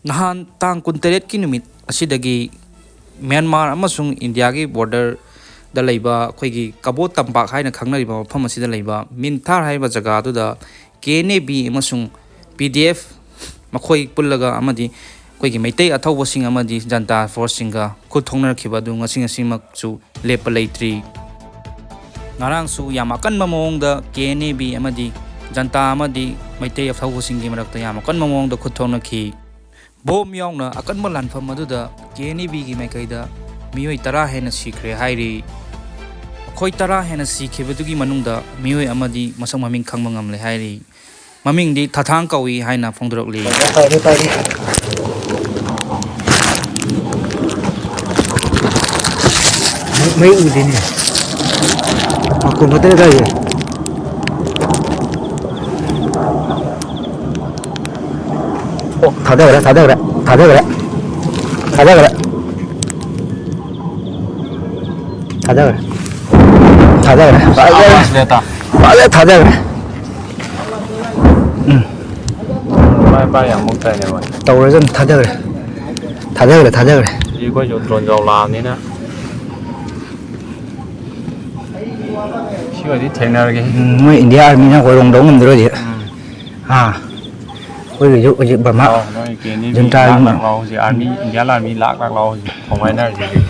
Nahan tang kunteret ki numit asidagi Myanmar amasung India gi border da leiba khoigi Kabo Tampak haina khangnariba mafam asida leiba Minthar haiba jaga du da KNB amasung PDF makhoi pullaga amadi khoigi meitai athaubo sing amadi Janta Force singa khuthongnar khiba du ngasi ngasi mak chu lepa leitri ngarang su yamakan mamong da KNB amadi Janta amadi meitai athaubo singi marakta yamakan mamong da khuthongna khi Bom yongna Akanba Lanfamda Kna KNB gi maikaida mioi tara hena Sikhre Hairi khoi tara hena sikhibadugi manungda mioi amadi masang maming khangma ngamle hairi Maming Di Thathang Kouwi Haina phongdorokli mấy ưu tiên này mà cùng có tới đây rồi thả đây thả đây thả đây thả đây thả đây thả đây thả đây thả đây ba yang một tay này rồi tàu rồi dân thả đây thả đây đi qua chỗ tròn dầu làm thế nè 시가 디테일하게 뭐 인디아 아미나 고롱 동은 들어지 아 거기 버마 nó cái này bị lạc lâu gì army India là bị lạc lâu gì không phải là gì